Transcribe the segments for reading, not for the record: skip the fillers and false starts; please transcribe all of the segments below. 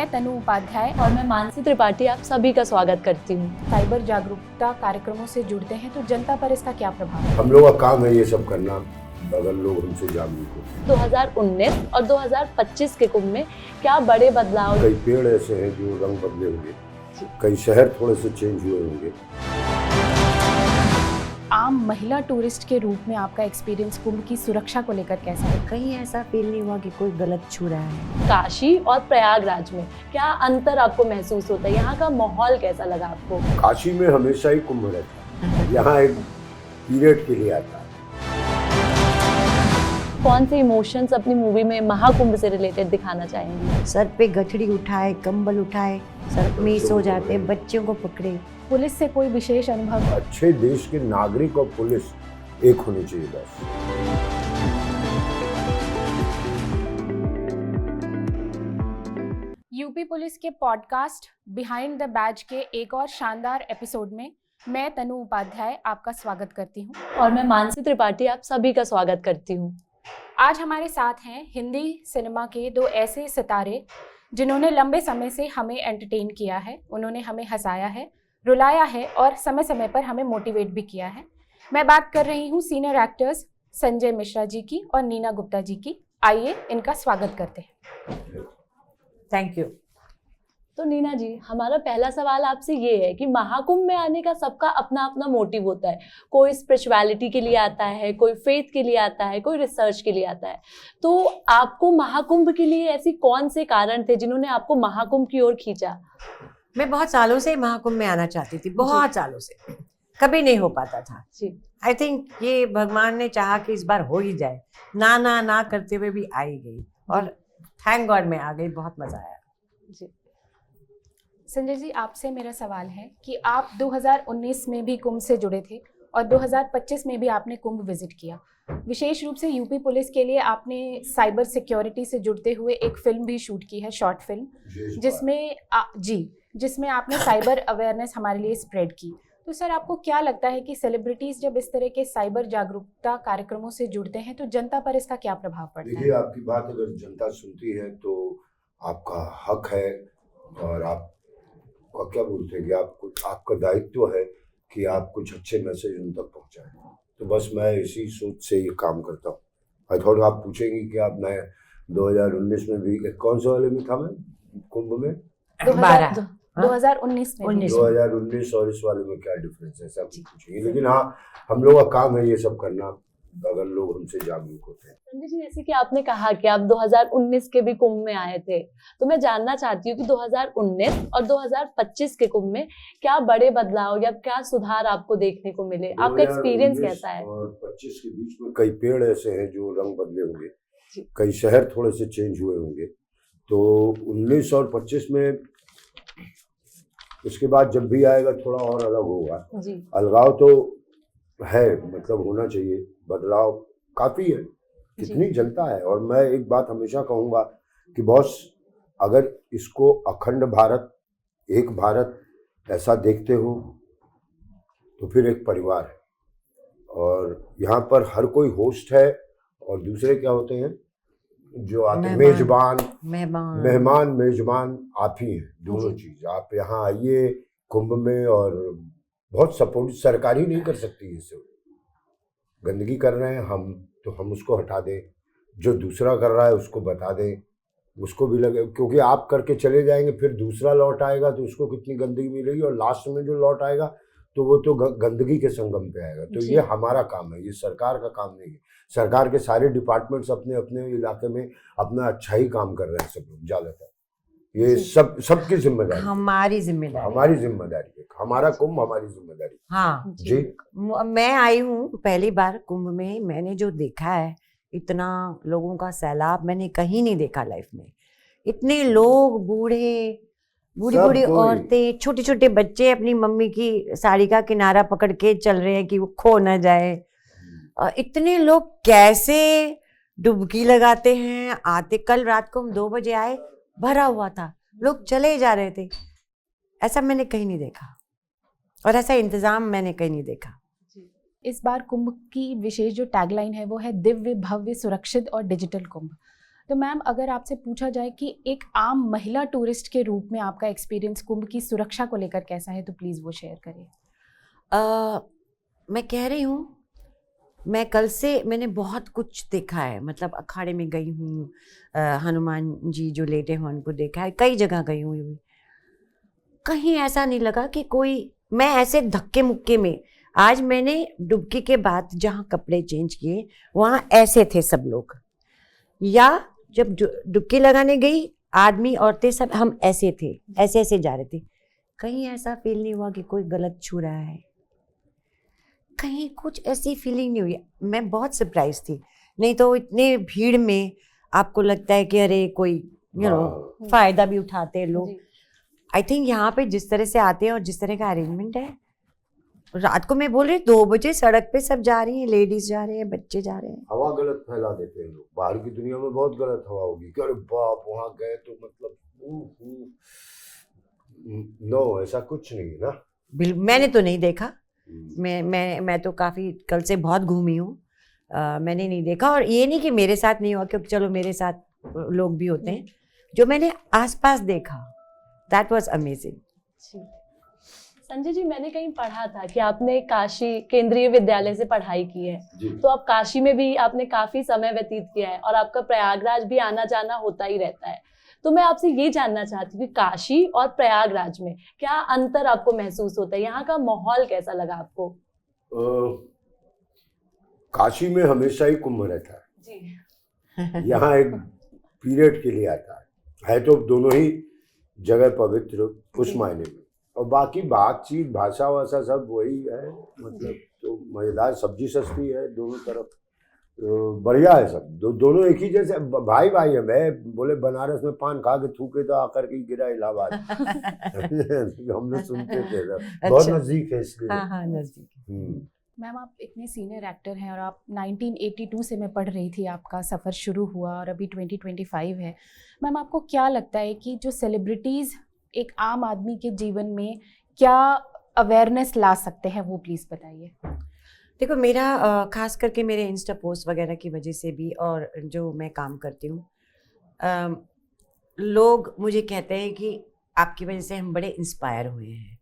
मैं तनु उपाध्याय और मैं मानसी त्रिपाठी आप सभी का स्वागत करती हूँ। साइबर जागरूकता कार्यक्रमों से जुड़ते हैं तो जनता पर इसका क्या प्रभाव है? हम लोग का काम है ये सब करना अगर लोग हमसे जागरूक हो। 2019 और 2025 के कुंभ में क्या बड़े बदलाव? कई पेड़ ऐसे हैं जो रंग बदले होंगे, कई शहर थोड़े से चेंज हुए होंगे। आम महिला टूरिस्ट के रूप में आपका एक्सपीरियंस कुंभ की सुरक्षा को लेकर कैसा है? कहीं ऐसा फील नहीं हुआ कि कोई गलत छू रहा है। काशी और प्रयागराज में क्या अंतर आपको महसूस होता है? यहाँ का माहौल कैसा लगा आपको? काशी में हमेशा ही कुंभ रहता है, यहाँ एक पीरियड के लिए आता है। कौन से इमोशंस अपनी मूवी में महाकुंभ से रिलेटेड दिखाना चाहेंगी? सर पे गठड़ी उठाए, कंबल उठाए, सड़क में ही सो जाते, बच्चों को पकड़े। पुलिस से कोई विशेष अनुभव? अच्छे देश के नागरिक और पुलिस एक होनी चाहिए बस। यूपी पुलिस के पॉडकास्ट बिहाइंड द बैज के एक और शानदार एपिसोड में मैं तनु उपाध्याय आपका स्वागत करती हूँ और मैं मानसी त्रिपाठी आप सभी का स्वागत करती हूँ। आज हमारे साथ हैं हिंदी सिनेमा के दो ऐसे सितारे जिन्होंने लंबे समय से हमें एंटरटेन किया है, उन्होंने हमें हंसाया है, रुलाया है और समय समय पर हमें मोटिवेट भी किया है। मैं बात कर रही हूँ सीनियर एक्टर्स संजय मिश्रा जी की और नीना गुप्ता जी की। आइए इनका स्वागत करते हैं। Thank you. तो नीना जी, हमारा पहला सवाल आपसे ये है कि महाकुंभ में आने का सबका अपना अपना मोटिव होता है। कोई स्पिरिचुअलिटी के लिए आता है, कोई फेथ के लिए आता है, कोई रिसर्च के लिए आता है। तो आपको महाकुंभ के लिए ऐसी कौन से कारण थे जिन्होंने आपको महाकुंभ की ओर खींचा? मैं बहुत सालों से महाकुंभ में आना चाहती थी, बहुत सालों से, कभी नहीं हो पाता था। आई थिंक ये भगवान ने चाहा कि इस बार हो ही जाए। ना ना ना करते हुए भी आई गई और थैंक गॉड में आ गई, बहुत मजा आया जी। संजय जी, आपसे मेरा सवाल है कि आप 2019 में भी कुंभ से जुड़े थे और 2025 में भी आपने कुंभ विजिट किया। विशेष रूप से यूपी पुलिस के लिए आपने साइबर सिक्योरिटी से जुड़ते हुए एक फिल्म भी शूट की है, शॉर्ट फिल्म, जिसमें आपने साइबर अवेयरनेस हमारे लिए स्प्रेड की। तो सर, आपको क्या लगता है कि सेलिब्रिटीज जब इस तरह के साइबर जागरूकता कार्यक्रमों से जुड़ते हैं तो जनता पर इसका क्या प्रभाव पड़ता है? देखिए, आपकी बात अगर जनता सुनती है तो आपका हक है और आपका क्या बोलते हैं कि आपका दायित्व है कि आप कुछ अच्छे मैसेज उन तक पहुंचाएं। तो बस मैं इसी सोच से ये काम करता हूँ। आई थॉट आप पूछेंगी कि आप मैं 2019 में भी कौन से वाले में था, मैं कुंभ में 2019 में 2019 और इस वाले में क्या डिफरेंस है, सब पूछेंगे। लेकिन हाँ, हम लोग का काम है ये सब करना अगर लोग हमसे जागरूक होते हैं। संजय जी, जैसे कि आपने कहा कि आप 2019 के भी कुंभ में आए थे, तो मैं जानना चाहती हूँ कि 2019 और 2025 के कुंभ में क्या बड़े बदलाव या क्या सुधार आपको देखने को मिले? आपका एक्सपीरियंस कैसा है? और 25 के बीच में कई पेड़ ऐसे हैं जो रंग बदले होंगे, कई शहर थोड़े से चेंज हुए होंगे। तो 19 और 25 में उसके बाद जब भी आएगा थोड़ा और अलग होगा। अलगाव तो है, मतलब होना चाहिए, बदलाव काफी है, कितनी जनता है। और मैं एक बात हमेशा कहूंगा कि बॉस, अगर इसको अखंड भारत, एक भारत ऐसा देखते हो तो फिर एक परिवार है और यहाँ पर हर कोई होस्ट है और दूसरे क्या होते हैं जो आते हैं, मेहमान मेजबान आप ही हैं, दोनों चीज। आप यहाँ आइए कुंभ में और बहुत सपोर्ट, सरकार ही नहीं कर सकती इसे। गंदगी कर रहे हैं हम तो हम उसको हटा दें, जो दूसरा कर रहा है उसको बता दें, उसको भी लगे, क्योंकि आप करके चले जाएंगे फिर दूसरा लौट आएगा तो उसको कितनी गंदगी मिलेगी और लास्ट में जो लौट आएगा तो वो तो गंदगी के संगम पे आएगा। तो ये हमारा काम है, ये सरकार का काम नहीं है। सरकार के सारे डिपार्टमेंट्स अपने अपने इलाके में अपना अच्छा ही काम कर रहे हैं, सब लोग ज्यादातर। ये सबकी जिम्मेदारी, हमारी जिम्मेदारी है, हमारा कुंभ हमारी जिम्मेदारी। हाँ जी। मैं आई हूँ पहली बार कुंभ में, मैंने जो देखा है, इतना लोगों का सैलाब मैंने कहीं नहीं देखा लाइफ में। इतने लोग, बूढ़ी औरतें, छोटे छोटे बच्चे अपनी मम्मी की साड़ी का किनारा पकड़ के चल रहे हैं कि वो खो ना जाए। इतने लोग कैसे डुबकी लगाते हैं आते। कल रात को हम 2 बजे आए, भरा हुआ था, लोग चले जा रहे थे। ऐसा मैंने कहीं नहीं देखा और ऐसा इंतजाम मैंने कहीं नहीं देखा। इस बार कुंभ की विशेष जो टैगलाइन है वो है दिव्य, भव्य, सुरक्षित और डिजिटल कुंभ। तो मैम अगर आपसे पूछा जाए कि एक आम महिला टूरिस्ट के रूप में आपका एक्सपीरियंस कुंभ की सुरक्षा को लेकर कैसा है, तो प्लीज़ वो शेयर करिए। मैं कह रही हूँ, मैं कल से मैंने बहुत कुछ देखा है, मतलब अखाड़े में गई हूँ, हनुमान जी जो लेटे हैं उनको देखा है, कई जगह गई हूँ, कहीं ऐसा नहीं लगा कि कोई, मैं ऐसे धक्के मुक्के में, आज मैंने डुबकी के बाद जहाँ कपड़े चेंज किए वहाँ ऐसे थे सब लोग, या जब डुबकी लगाने गई आदमी औरतें सब हम ऐसे थे, ऐसे ऐसे जा रहे थे, कहीं ऐसा फील नहीं हुआ कि कोई गलत छू रहा है, कहीं कुछ ऐसी फीलिंग नहीं हुई। मैं बहुत सरप्राइज थी, नहीं तो इतने भीड़ में आपको लगता है कि अरे कोई फायदा भी उठाते हैं लोग। आई थिंक यहाँ पे जिस तरह से आते हैं और जिस तरह का अरेंजमेंट है, रात को मैं बोल रही 2 बजे सड़क पे सब जा रही हैं, लेडीज जा रहे हैं, बच्चे जा रहे हैं। हवा गलत फैला देते हैं लोग, बाहर की दुनिया में बहुत गलत हवा होगी कि अरे बाप वहाँ गए तो मतलब नो, ऐसा कुछ नहीं है ना। मैंने तो नहीं देखा, मैं तो काफ़ी कल से बहुत घूमी हूँ, मैंने नहीं देखा। और ये नहीं कि मेरे साथ नहीं हुआ, क्योंकि चलो मेरे साथ लोग भी होते हैं, जो मैंने आसपास देखा that was amazing. Sanjay ji, मैंने कहीं पढ़ा था कि आपने काशी केंद्रीय विद्यालय से पढ़ाई की है, तो आप काशी में भी आपने काफी समय व्यतीत किया है और आपका प्रयागराज भी आना जाना होता ही रहता है। तो मैं आपसे ये जानना चाहती हूँ कि काशी और प्रयागराज में क्या अंतर आपको महसूस होता है, यहाँ का माहौल कैसा लगा आपको? काशी में हमेशा ही कुंभ रहता है जी। यहाँ एक पीरियड के लिए आता है तो दोनों ही जगह पवित्र उस मायने में, और बाकी बातचीत भाषा वाषा सब वही है, मतलब तो मजेदार, सब्जी सस्ती है दोनों तरफ, बढ़िया है सब, दोनों एक ही जैसे भाई भाई है। मैं बोले बनारस में पान खा के थूके तो आकर के गिरा इलाहाबाद हम लोग सुनते थे, बहुत नजदीक है इसलिए। हाँ नजदीक। मैम आप इतने सीनियर एक्टर हैं और आप 1982 से मैं पढ़ रही थी, आपका सफ़र शुरू हुआ और अभी 2025 है। मैम आपको क्या लगता है कि जो सेलिब्रिटीज़ एक आम आदमी के जीवन में क्या अवेयरनेस ला सकते हैं, वो प्लीज़ बताइए। देखो मेरा खास करके मेरे इंस्टा पोस्ट वगैरह की वजह से भी, और जो मैं काम करती हूँ, लोग मुझे कहते हैं कि आपकी वजह से हम बड़े इंस्पायर हुए हैं।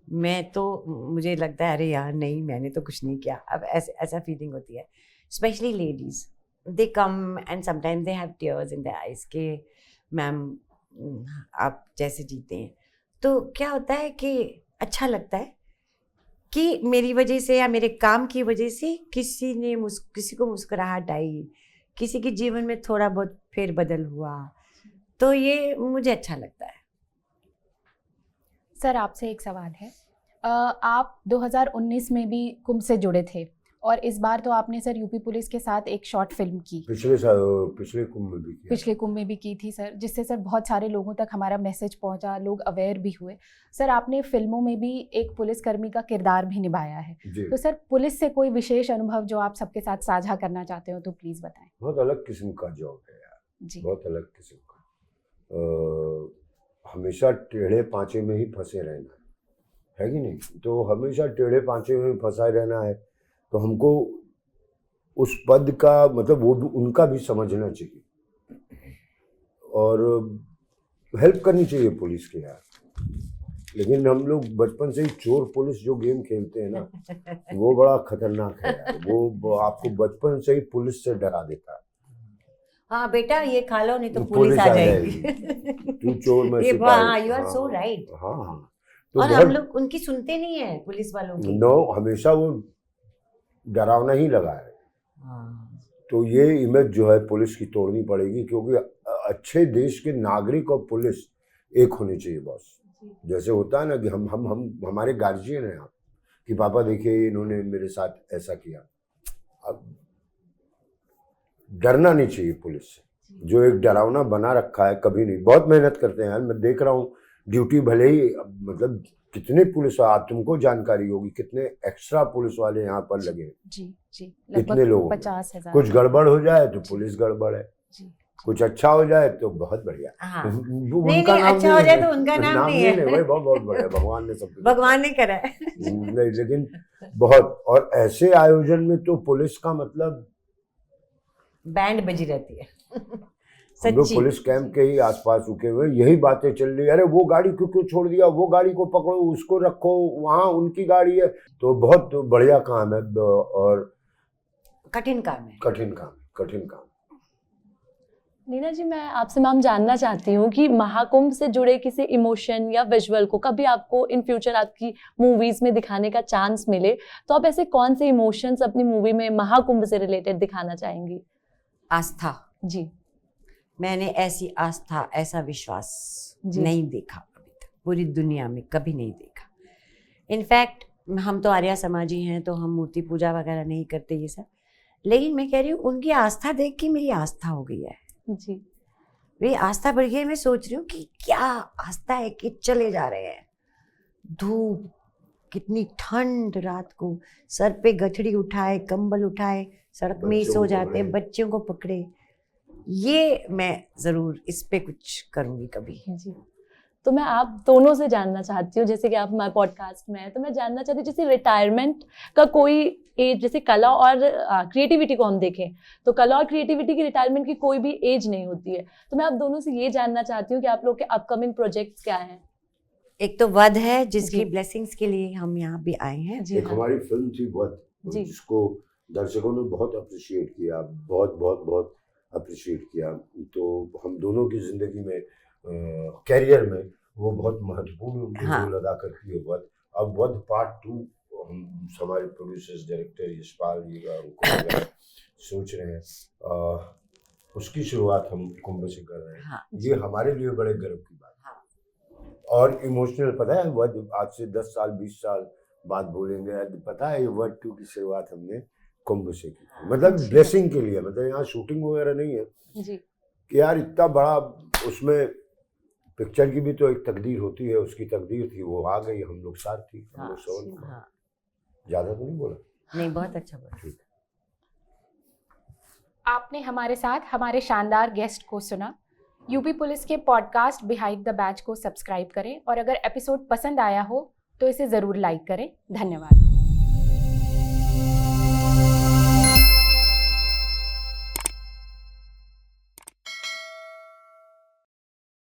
मैं तो, मुझे लगता है अरे यार नहीं, मैंने तो कुछ नहीं किया। अब ऐसा फीलिंग होती है, specially ladies, they come and sometimes they have tears in the eyes के मैम आप जैसे जीते हैं। तो क्या होता है कि अच्छा लगता है कि मेरी वजह से या मेरे काम की वजह से किसी को मुस्कुराहट आई, किसी के जीवन में थोड़ा बहुत फेरबदल हुआ, तो ये मुझे अच्छा लगता है। सर आपसे एक सवाल है, आप 2019 में भी कुंभ से जुड़े थे और इस बार तो आपने सर यूपी पुलिस के साथ एक शॉर्ट फिल्म की, पिछले कुंभ में भी किया, पिछले कुंभ में भी की थी सर, जिससे सर बहुत सारे लोगों तक हमारा मैसेज पहुंचा, लोग अवेयर भी हुए। सर आपने फिल्मों में भी एक पुलिसकर्मी का किरदार भी निभाया है, तो सर पुलिस से कोई विशेष अनुभव जो आप सबके साथ साझा करना चाहते हो तो प्लीज़ बताएं। बहुत अलग किस्म का जॉब है यार जी, बहुत अलग किस्म का। हमेशा टेढ़े पांचे में ही फंसे रहना है कि नहीं, तो हमेशा टेढ़े पांचे में फंसा रहना है, तो हमको उस पद का मतलब वो भी उनका भी समझना चाहिए और हेल्प करनी चाहिए पुलिस के यार। लेकिन हम लोग बचपन से ही चोर पुलिस जो गेम खेलते हैं ना, वो बड़ा खतरनाक है यार, वो आपको बचपन से ही पुलिस से डरा देता है। हाँ बेटा ये खा लो नहीं तो पुलिस आ जाएगी तू चोर में सिपाही। You are so right. हाँ तो और हम लोग उनकी सुनते नहीं है पुलिस वालों की। नो, हमेशा वो डरावना ही लगा है। तो ये इमेज जो है पुलिस की तोड़नी पड़ेगी, क्योंकि अच्छे देश के नागरिक और पुलिस एक होने चाहिए बॉस। जैसे होता है ना कि हम हमारे गार्जियन हैं आप कि पापा देखिए इन्होंने मेरे साथ ऐसा किया। अब डरना नहीं चाहिए पुलिस से, जो एक डरावना बना रखा है कभी नहीं। बहुत मेहनत करते हैं यार, मैं देख रहा हूँ ड्यूटी भले ही, मतलब कितने पुलिस वाले, तुमको जानकारी होगी कितने एक्स्ट्रा पुलिस वाले यहाँ पर लगे। जी जी, कितने लोग, 50,000। कुछ गड़बड़ हो जाए तो पुलिस गड़बड़ है, कुछ अच्छा हो जाए तो बहुत बढ़िया। हाँ। नहीं, अच्छा हो जाए तो उनका नाम नहीं है, वही बहुत बढ़िया, भगवान ने सब भगवान ने करा है। नहीं, लेकिन बहुत, और ऐसे आयोजन में तो पुलिस का मतलब बैंड बजी रहती है हम लोग सच्ची। पुलिस कैंप के ही आसपास रुके हुए, यही बातें चल रही, अरे वो गाड़ी क्यों क्यों छोड़ दिया, वो गाड़ी को पकड़ो, उसको रखो, वहाँ उनकी गाड़ी है। तो बहुत बढ़िया काम है और कठिन काम है। कठिन काम। नीना जी, मैं आपसे मैम जानना चाहती हूँ कि महाकुंभ से जुड़े किसी इमोशन या विजुअल को कभी आपको इन फ्यूचर आपकी मूवीज में दिखाने का चांस मिले तो आप ऐसे कौन से इमोशंस अपनी मूवी में महाकुंभ से रिलेटेड दिखाना चाहेंगी? आस्था। जी मैंने ऐसी आस्था, ऐसा विश्वास जी। नहीं देखा अभी तक, पूरी दुनिया में कभी नहीं देखा। इनफैक्ट हम तो आर्य समाजी हैं, तो हम मूर्ति पूजा वगैरह नहीं करते ये सब, लेकिन मैं कह रही हूँ उनकी आस्था देख के मेरी आस्था हो गई है। जी वे आस्था बढ़ गई है। मैं सोच रही हूँ कि क्या आस्था है कि चले जा रहे हैं, धूप, कितनी ठंड, रात को सर पे गठड़ी उठाए, कंबल उठाए, सड़क में ही बच्चों सो को जाते हैं, पकड़े। बच्चों को पकड़े। ये मैं जरूर इस पे कुछ करूंगी कभी। जी। तो मैं आप दोनों से जानना चाहती हूँ, जैसे कि आप हमारे पॉडकास्ट में हैं, तो मैं जानना चाहती हूँ जैसे रिटायरमेंट का कोई एज, जैसे कला और क्रिएटिविटी को हम देखें तो कला और क्रिएटिविटी की रिटायरमेंट की कोई भी एज नहीं होती है। तो मैं आप दोनों से ये जानना चाहती हूँ कि आप लोग के अपकमिंग प्रोजेक्ट्स क्या हैं? एक तो वध है जिसकी जी। ब्लेसिंग्स के लिए हम यहाँ भी आए हैं। जी एक हाँ। हमारी फिल्म थी बहुत, जी। जिसको दर्शकों ने बहुत अप्रिशिएट किया, बहुत अप्रिशिएट किया। तो हम दोनों की जिंदगी में, कैरियर में वो बहुत महत्वपूर्ण हाँ। रोल अदा करती है वध। अब वध पार्ट 2 हम हमारे प्रोड्यूसर्स, डायरेक्टर यशपाल जी का सोच रहे हैं, उसकी शुरुआत हम कुंभ से कर रहे हैं। हाँ। ये हमारे लिए बड़े गर्व की बात है। हाँ। और इमोशनल, पता है वध आज से 10 साल 20 साल बाद बोलेंगे, पता है ये वध 2 की शुरुआत हमने कुंभ से की थी। मतलब ब्लेसिंग के लिए, मतलब यहाँ शूटिंग वगैरह नहीं है जी कि यार इतना बड़ा, उसमें पिक्चर की भी तो एक तकदीर होती है, उसकी तकदीर थी, वो आ गई, हम लोग साथ थी, हम लोग सवन। हाँ। ज्यादा तो नहीं बोला। नहीं, बहुत अच्छा बोला। ठीक। आपने हमारे साथ हमारे शानदार गेस्ट को सुना। यूपी पुलिस के पॉडकास्ट बिहाइंड द बैच को सब्सक्राइब करें और अगर एपिसोड पसंद आया हो तो इसे ज़रूर लाइक करें। धन्यवाद।